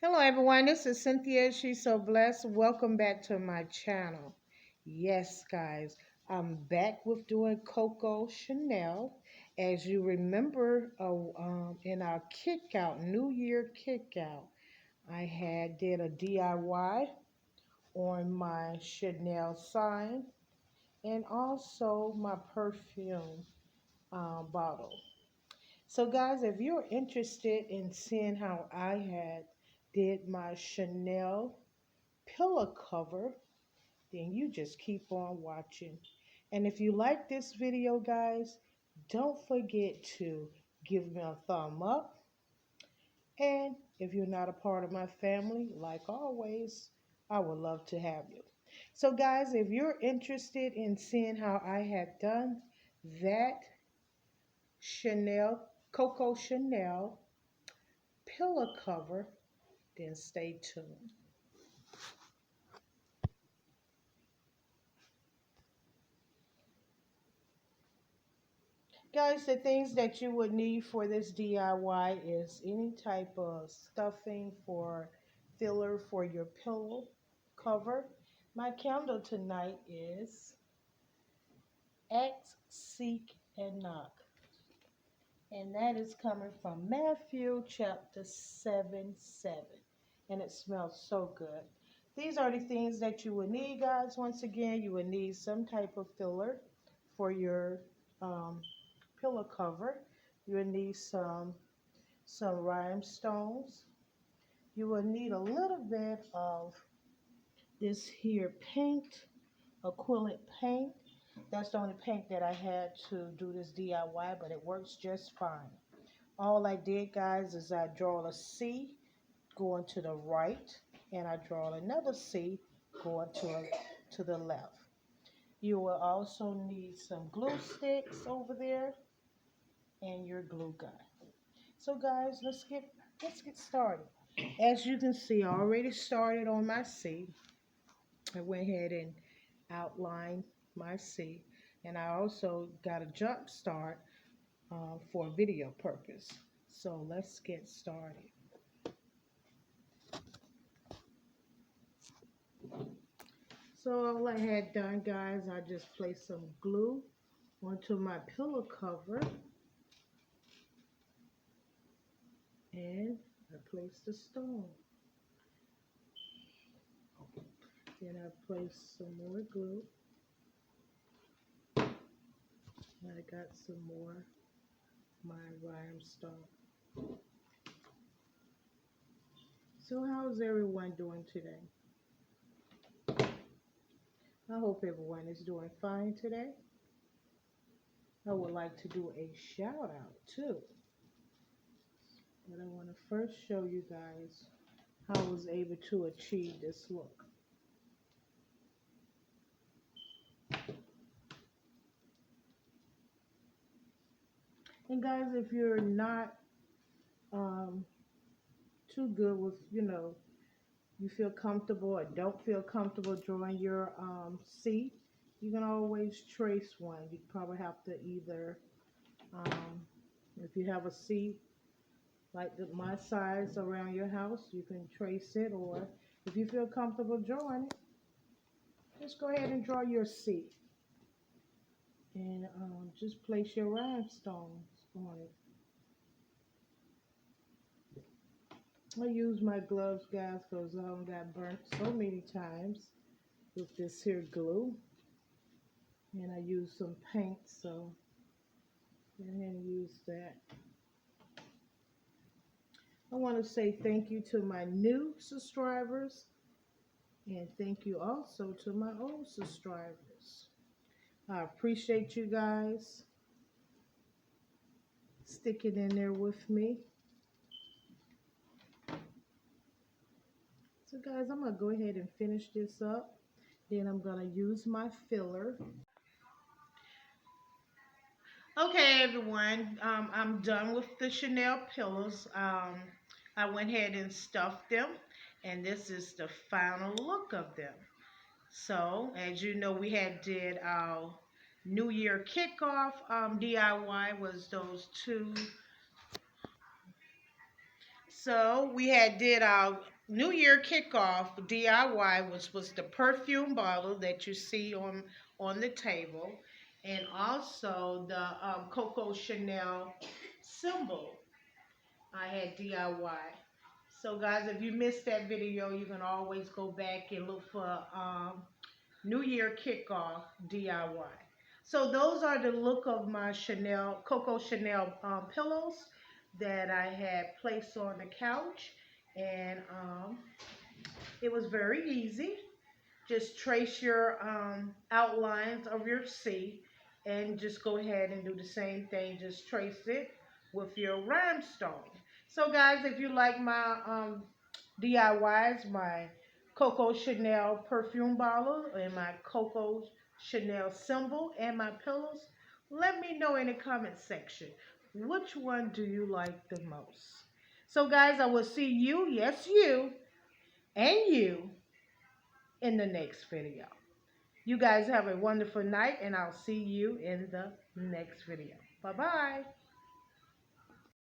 Hello everyone, this is Cynthia. She's so blessed. Welcome back to my channel. Yes, guys, I'm back with doing Coco Chanel. As you remember, in our kick out, New Year kick out, I did a DIY on my Chanel sign and also my perfume bottle. So guys, if you're interested in seeing how did my Chanel pillow cover, then you just keep on watching. And if you like this video, guys, don't forget to give me a thumb up. And if you're not a part of my family, like always, I would love to have you. So guys, if you're interested in seeing how I had done that Coco Chanel pillow cover, then stay tuned. Guys, the things that you would need for this DIY is any type of stuffing for filler for your pillow cover. My candle tonight is Act, Seek, and Knock. And that is coming from Matthew chapter 7:7. And it smells so good. These are the things that you will need, guys. Once again, you will need some type of filler for your um, pillow cover. You will need some rhinestones. You will need a little bit of this here paint, acrylic paint. That's the only paint that I had to do this DIY, but it works just fine. All I did, guys, is I draw a C going to the right, and I draw another C going to the left. You will also need some glue sticks over there and your glue gun. So guys, let's get started. As you can see, I already started on my C. I went ahead and outlined my C, and I also got a jump start for video purpose. So let's get started. So all I had done, guys, I just placed some glue onto my pillow cover, and I placed a stone. Then I placed some more glue. And I got some more my rhinestone. So how's everyone doing today? I hope everyone is doing fine today. I would like to do a shout out too. But I want to first show you guys how I was able to achieve this look. And guys, if you're not too good with, you feel comfortable or don't feel comfortable drawing your C, you can always trace one. You probably have to either, if you have a C like my size around your house, you can trace it, or if you feel comfortable drawing it, just go ahead and draw your C. And just place your rhinestones on it. I use my gloves, guys, because I got burnt so many times with this here glue. And I use some paint, so go ahead and use that. I want to say thank you to my new subscribers, and thank you also to my old subscribers. I appreciate you guys sticking in there with me. So guys, I'm going to go ahead and finish this up. Then I'm going to use my filler. Okay, everyone, I'm done with the Chanel pillows. I went ahead and stuffed them, and this is the final look of them. So, as you know, we did our New Year kickoff DIY was those two. So we did our New Year kickoff DIY was the perfume bottle that you see on the table, and also the Coco Chanel symbol. I had DIY. So guys, if you missed that video, you can always go back and look for New Year kickoff DIY. So those are the look of my Coco Chanel pillows that I had placed on the couch, and it was very easy. Just trace your outlines of your C, and just go ahead and do the same thing. Just trace it with your rhinestone. So guys, if you like my DIYs, my Coco Chanel perfume bottle and my Coco Chanel symbol and my pillows, let me know in the comment section, which one do you like the most? So guys, I will see you, yes you, and you in the next video. You guys have a wonderful night, and I'll see you in the next video. Bye-bye.